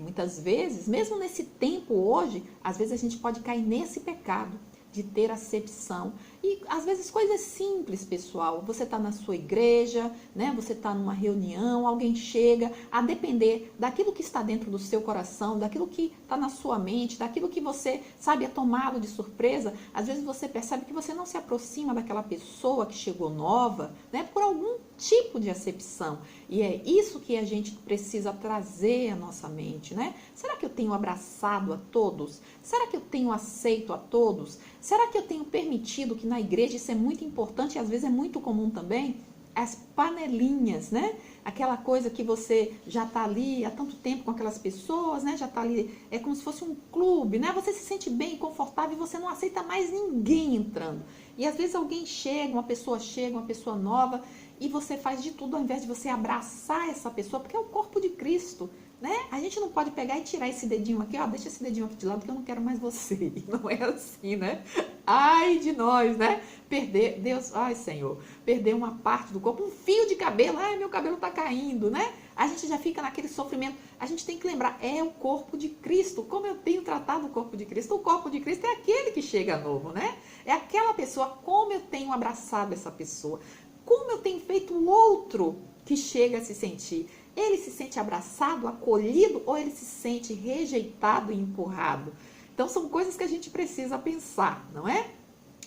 Muitas vezes, mesmo nesse tempo hoje, às vezes a gente pode cair nesse pecado de ter acepção. E às vezes coisas simples, pessoal. Você está na sua igreja, né? Você está numa reunião, alguém chega, a depender daquilo que está dentro do seu coração, daquilo que está na sua mente, daquilo que você, sabe, é tomado de surpresa. Às vezes você percebe que você não se aproxima daquela pessoa que chegou nova, né? Por algum tipo de acepção. E é isso que a gente precisa trazer à nossa mente, né? Será que eu tenho abraçado a todos? Será que eu tenho aceito a todos? Será que eu tenho permitido que na igreja, isso é muito importante e às vezes é muito comum também, as panelinhas, né? Aquela coisa que você já está ali há tanto tempo com aquelas pessoas, né? Já está ali, é como se fosse um clube, né? Você se sente bem, confortável e você não aceita mais ninguém entrando. E às vezes alguém chega, uma pessoa nova, e você faz de tudo ao invés de você abraçar essa pessoa, porque é o corpo de Cristo, né? A gente não pode pegar e tirar esse dedinho aqui, ó, deixa esse dedinho aqui de lado que eu não quero mais você. E não é assim, né? Ai de nós, né? Perder, Deus, ai Senhor, perder uma parte do corpo, um fio de cabelo, ai meu cabelo tá caindo, né? A gente já fica naquele sofrimento. A gente tem que lembrar, é o corpo de Cristo. Como eu tenho tratado o corpo de Cristo? O corpo de Cristo é aquele que chega novo, né? É aquela pessoa, como eu tenho abraçado essa pessoa. Como eu tenho feito o outro que chega a se sentir? Ele se sente abraçado, acolhido ou ele se sente rejeitado e empurrado? Então são coisas que a gente precisa pensar, não é?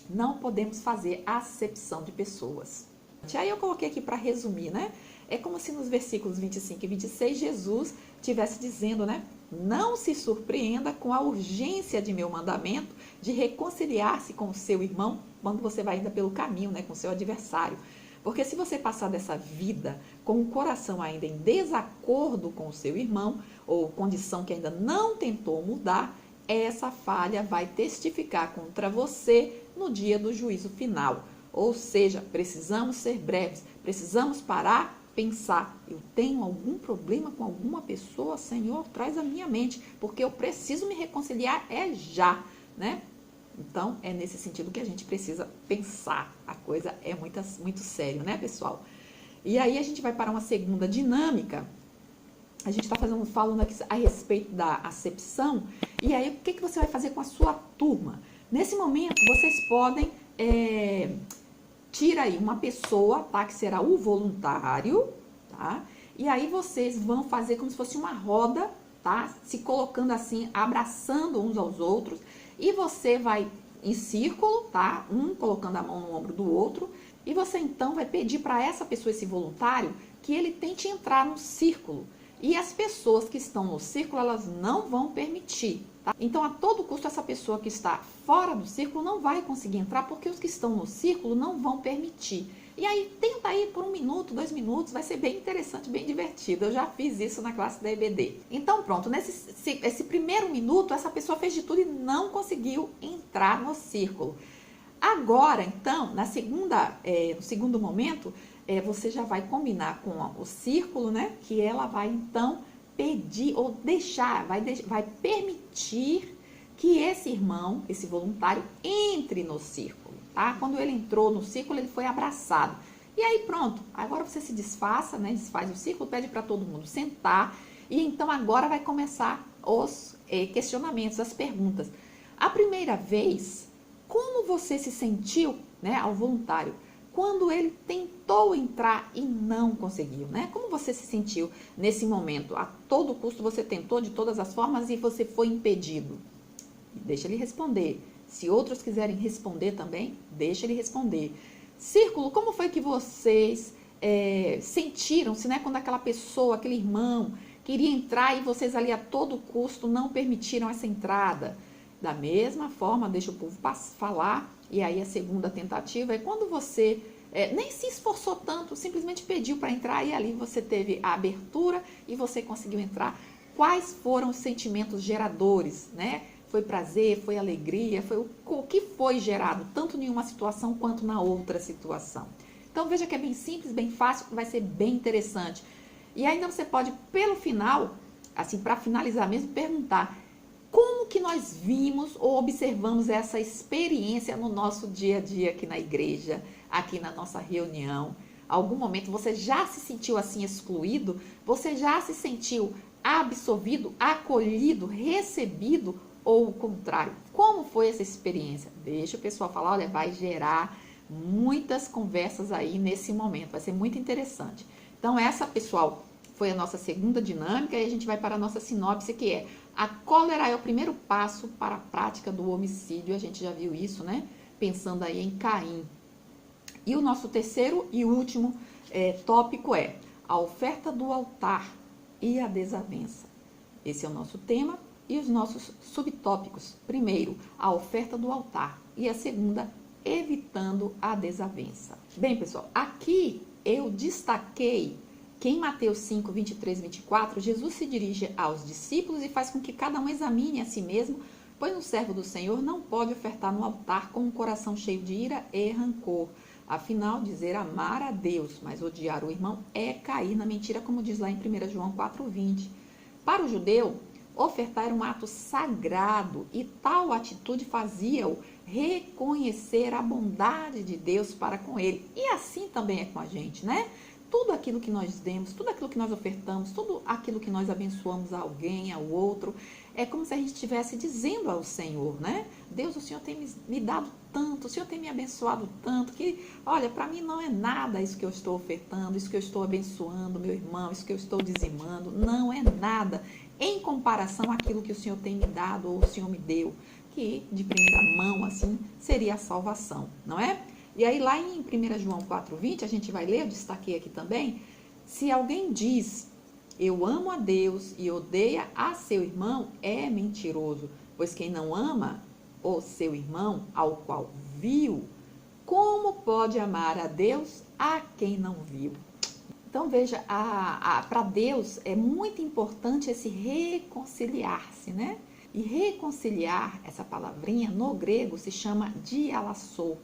Não podemos fazer acepção de pessoas. Aí eu coloquei aqui para resumir, né? É como se nos versículos 25 e 26 Jesus estivesse dizendo, né? Não se surpreenda com a urgência de meu mandamento de reconciliar-se com o seu irmão quando você vai ainda pelo caminho, né? Com o seu adversário. Porque se você passar dessa vida com o coração ainda em desacordo com o seu irmão, ou condição que ainda não tentou mudar, essa falha vai testificar contra você no dia do juízo final. Ou seja, precisamos ser breves, precisamos parar, pensar, eu tenho algum problema com alguma pessoa? Senhor, traz à minha mente, porque eu preciso me reconciliar já, né? Então, é nesse sentido que a gente precisa pensar. A coisa é muito sério, né, pessoal? E aí a gente vai para uma segunda dinâmica. A gente está falando aqui a respeito da acepção. E aí, o que você vai fazer com a sua turma? Nesse momento, vocês podem tira aí uma pessoa, tá? Que será o voluntário, tá? E aí vocês vão fazer como se fosse uma roda, tá? Se colocando assim, abraçando uns aos outros. E você vai em círculo, tá? Um colocando a mão no ombro do outro. E você então vai pedir para essa pessoa, esse voluntário, que ele tente entrar no círculo. E as pessoas que estão no círculo, elas não vão permitir, tá? Então, a todo custo, essa pessoa que está fora do círculo não vai conseguir entrar, porque os que estão no círculo não vão permitir. E aí, tenta aí por 1 minuto, 2 minutos, vai ser bem interessante, bem divertido. Eu já fiz isso na classe da EBD. Então, pronto, esse primeiro minuto, essa pessoa fez de tudo e não conseguiu entrar no círculo. Agora, então, no segundo momento, você já vai combinar com o círculo, né? Que ela vai, então, pedir ou deixar, vai permitir que esse irmão, esse voluntário, entre no círculo, tá? Quando ele entrou no círculo, ele foi abraçado. E aí, pronto, agora você se desfaça, né? Desfaz o círculo, pede para todo mundo sentar. E então, agora vai começar os questionamentos, as perguntas. A primeira vez, como você se sentiu, né, ao voluntário, quando ele tentou entrar e não conseguiu, né? Como você se sentiu nesse momento? A todo custo você tentou de todas as formas e você foi impedido? Deixa ele responder. Se outros quiserem responder também, deixa ele responder. Círculo, como foi que vocês sentiram-se, né, quando aquela pessoa, aquele irmão, queria entrar e vocês ali a todo custo não permitiram essa entrada? Da mesma forma, deixa o povo falar. E aí a segunda tentativa é quando você nem se esforçou tanto, simplesmente pediu para entrar e ali você teve a abertura e você conseguiu entrar. Quais foram os sentimentos geradores, né? Foi prazer, foi alegria, foi o que foi gerado, tanto em uma situação quanto na outra situação. Então veja que é bem simples, bem fácil, vai ser bem interessante. E ainda você pode, pelo final, assim, para finalizar mesmo, perguntar como que nós vimos ou observamos essa experiência no nosso dia a dia aqui na igreja, aqui na nossa reunião. Algum momento você já se sentiu assim excluído? Você já se sentiu absolvido, acolhido, recebido ou o contrário? Como foi essa experiência? Deixa o pessoal falar, olha, vai gerar muitas conversas aí nesse momento, vai ser muito interessante. Então essa, pessoal, foi a nossa segunda dinâmica e a gente vai para a nossa sinopse, que é: a cólera é o primeiro passo para a prática do homicídio. A gente já viu isso, né? Pensando aí em Caim. E o nosso terceiro e último tópico é a oferta do altar e a desavença. Esse é o nosso tema e os nossos subtópicos. Primeiro, a oferta do altar, e a segunda, evitando a desavença. Bem, pessoal, aqui eu destaquei que em Mateus 5, 23 e 24, Jesus se dirige aos discípulos e faz com que cada um examine a si mesmo, pois um servo do Senhor não pode ofertar no altar com um coração cheio de ira e rancor. Afinal, dizer amar a Deus, mas odiar o irmão é cair na mentira, como diz lá em 1 João 4,20. Para o judeu, ofertar era um ato sagrado e tal atitude fazia-o reconhecer a bondade de Deus para com ele. E assim também é com a gente, né? Tudo aquilo que nós demos, tudo aquilo que nós ofertamos, tudo aquilo que nós abençoamos a alguém, ao outro, é como se a gente estivesse dizendo ao Senhor, né? Deus, o Senhor tem me dado tanto, o Senhor tem me abençoado tanto, que, olha, para mim não é nada isso que eu estou ofertando, isso que eu estou abençoando, meu irmão, isso que eu estou dizimando, não é nada em comparação àquilo que o Senhor tem me dado ou o Senhor me deu, que de primeira mão, assim, seria a salvação, não é? E aí lá em 1 João 4,20, a gente vai ler, eu destaquei aqui também, se alguém diz, eu amo a Deus e odeia a seu irmão, é mentiroso, pois quem não ama o seu irmão, ao qual viu, como pode amar a Deus a quem não viu? Então veja, para Deus é muito importante esse reconciliar-se, né? E reconciliar, essa palavrinha no grego se chama dialassou,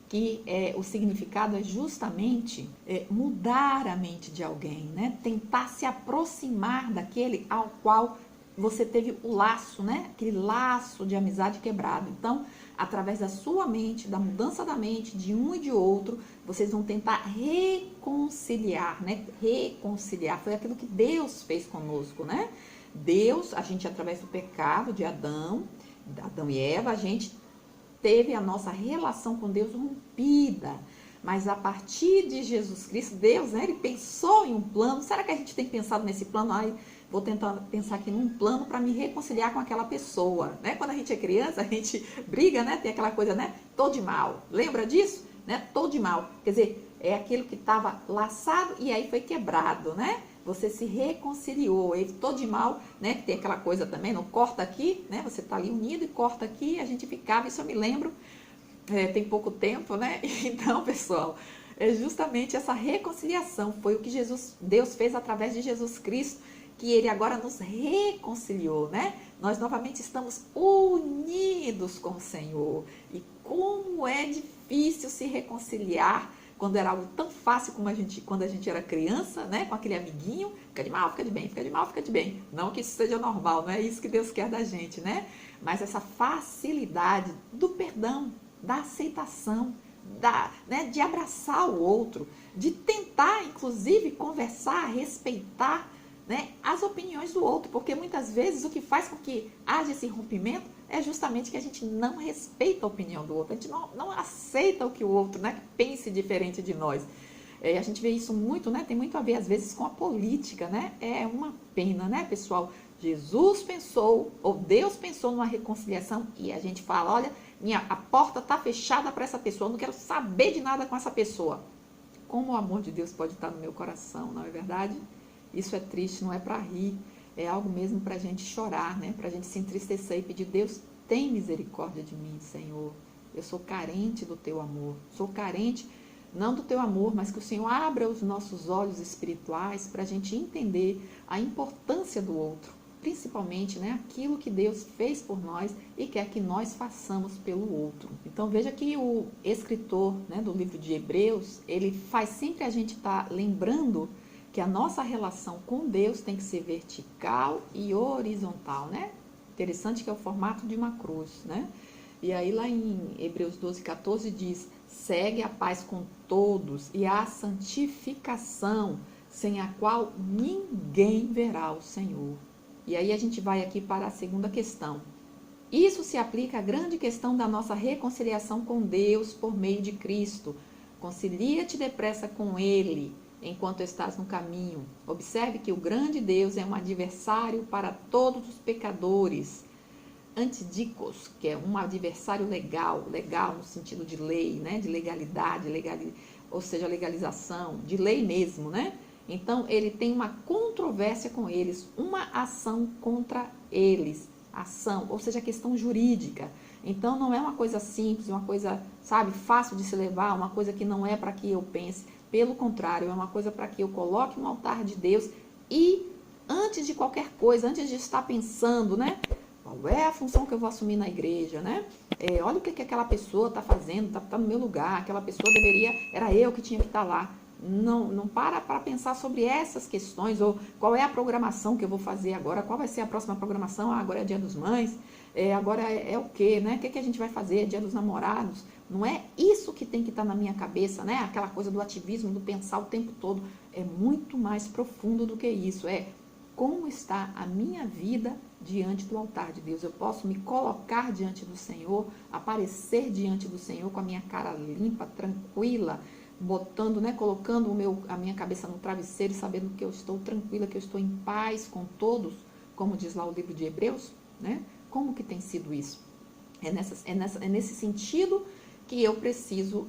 que o significado é justamente mudar a mente de alguém, né? Tentar se aproximar daquele ao qual você teve o laço, né? Aquele laço de amizade quebrado. Então, através da sua mente, da mudança da mente de um e de outro, vocês vão tentar reconciliar, né? Reconciliar, foi aquilo que Deus fez conosco, né? Deus, a gente, através do pecado de Adão e Eva, a gente teve a nossa relação com Deus rompida, mas a partir de Jesus Cristo, Deus, né, ele pensou em um plano. Será que a gente tem pensado nesse plano? Ai, vou tentar pensar aqui num plano para me reconciliar com aquela pessoa, né? Quando a gente é criança, a gente briga, né? Tem aquela coisa, né? Tô de mal. Lembra disso? Né? Tô de mal. Quer dizer, é aquilo que estava laçado e aí foi quebrado, né? Você se reconciliou, tô de mal, né? Tem aquela coisa também, não corta aqui, né? Você tá ali unido e corta aqui, a gente ficava, isso eu me lembro, tem pouco tempo, né? Então, pessoal, é justamente essa reconciliação, foi o que Deus fez através de Jesus Cristo, que ele agora nos reconciliou, né? Nós novamente estamos unidos com o Senhor. E como é difícil se reconciliar quando era algo tão fácil como quando a gente era criança, né? Com aquele amiguinho, fica de mal, fica de bem, fica de mal, fica de bem. Não que isso seja normal, não é isso que Deus quer da gente, né? Mas essa facilidade do perdão, da aceitação, né, de abraçar o outro, de tentar, inclusive, conversar, respeitar, né, as opiniões do outro, porque muitas vezes o que faz com que haja esse rompimento é justamente que a gente não respeita a opinião do outro, a gente não aceita o que o outro, né, pense diferente de nós. A gente vê isso muito, né, tem muito a ver às vezes com a política, né, é uma pena, né, pessoal? Jesus pensou, ou Deus pensou numa reconciliação e a gente fala, olha, a porta está fechada para essa pessoa, eu não quero saber de nada com essa pessoa. Como o amor de Deus pode estar no meu coração, não é verdade? Isso é triste, não é para rir, é algo mesmo para a gente chorar, né? Para a gente se entristecer e pedir, Deus, tem misericórdia de mim, Senhor. Eu sou carente do teu amor, sou carente, não do teu amor, mas que o Senhor abra os nossos olhos espirituais para a gente entender a importância do outro, principalmente, né, aquilo que Deus fez por nós e quer que nós façamos pelo outro. Então veja que o escritor, né, do livro de Hebreus, ele faz sempre a gente estar lembrando que a nossa relação com Deus tem que ser vertical e horizontal, né? Interessante que é o formato de uma cruz, né? E aí lá em Hebreus 12:14 diz, segue a paz com todos e a santificação, sem a qual ninguém verá o Senhor. E aí a gente vai aqui para a segunda questão. Isso se aplica à grande questão da nossa reconciliação com Deus por meio de Cristo. Concilia-te depressa com Ele, enquanto estás no caminho. Observe que o grande Deus é um adversário para todos os pecadores. Antidicos, que é um adversário legal no sentido de lei, né? De legalidade, ou seja, legalização, de lei mesmo, né? Então, ele tem uma controvérsia com eles, uma ação contra eles, ação, ou seja, questão jurídica. Então, não é uma coisa simples, uma coisa, sabe, fácil de se levar, uma coisa que não é para que eu pense. Pelo contrário, é uma coisa para que eu coloque no altar de Deus e, antes de qualquer coisa, antes de estar pensando, né? Qual é a função que eu vou assumir na igreja, né? Olha o que aquela pessoa está fazendo, está no meu lugar, aquela pessoa era eu que tinha que estar lá. Não para pensar sobre essas questões, ou qual é a programação que eu vou fazer agora, qual vai ser a próxima programação, agora é Dia dos Mães, agora é o quê, né? O que a gente vai fazer, é Dia dos Namorados? Não é isso que tem que estar na minha cabeça, né? Aquela coisa do ativismo, do pensar o tempo todo, é muito mais profundo do que isso, como está a minha vida diante do altar de Deus. Eu posso me colocar diante do Senhor, aparecer diante do Senhor com a minha cara limpa, tranquila, botando, né, colocando a minha cabeça no travesseiro, sabendo que eu estou tranquila, que eu estou em paz com todos, como diz lá o livro de Hebreus, né? Como que tem sido isso? É nesse sentido que eu preciso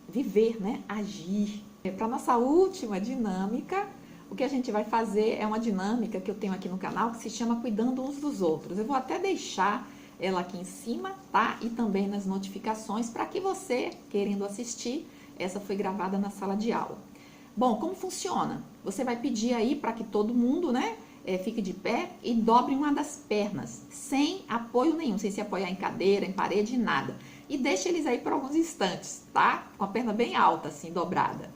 viver, né? Agir. Para a nossa última dinâmica, o que a gente vai fazer é uma dinâmica que eu tenho aqui no canal que se chama Cuidando uns dos Outros. Eu vou até deixar ela aqui em cima, tá? E também nas notificações para que você, querendo assistir, essa foi gravada na sala de aula. Bom, como funciona? Você vai pedir aí para que todo mundo, né, fique de pé e dobre uma das pernas, sem apoio nenhum, sem se apoiar em cadeira, em parede, nada. E deixa eles aí por alguns instantes, tá? Com a perna bem alta, assim, dobrada.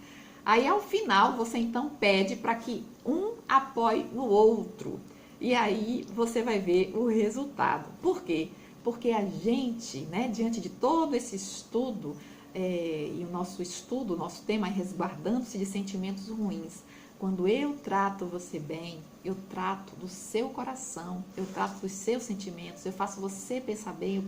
Aí, ao final, você então pede para que um apoie no outro. E aí, você vai ver o resultado. Por quê? Porque a gente, né, diante de todo esse estudo, e o nosso tema é resguardando-se de sentimentos ruins. Quando eu trato você bem, eu trato do seu coração, eu trato dos seus sentimentos, eu faço você pensar bem,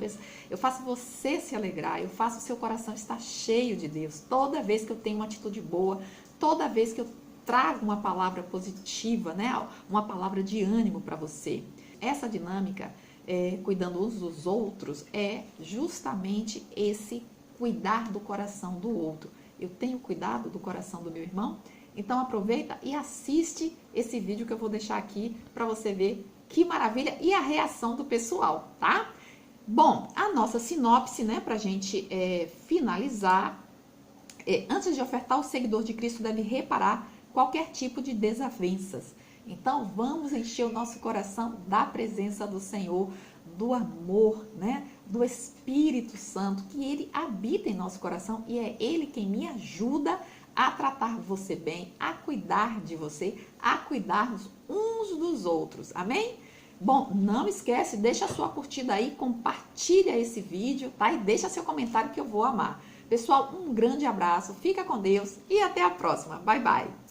eu faço você se alegrar, eu faço o seu coração estar cheio de Deus. Toda vez que eu tenho uma atitude boa, toda vez que eu trago uma palavra positiva, né, uma palavra de ânimo para você. Essa dinâmica, cuidando uns dos outros, é justamente esse cuidar do coração do outro. Eu tenho cuidado do coração do meu irmão? Então aproveita e assiste esse vídeo que eu vou deixar aqui para você ver que maravilha e a reação do pessoal, tá? Bom, a nossa sinopse, né, para a gente finalizar, antes de ofertar, o seguidor de Cristo deve reparar qualquer tipo de desavenças. Então vamos encher o nosso coração da presença do Senhor, do amor, né? Do Espírito Santo, que ele habita em nosso coração e é ele quem me ajuda a tratar você bem, a cuidar de você, a cuidarmos uns dos outros. Amém? Bom, não esquece, deixa a sua curtida aí, compartilha esse vídeo, tá? E deixa seu comentário que eu vou amar. Pessoal, um grande abraço, fica com Deus e até a próxima. Bye, bye!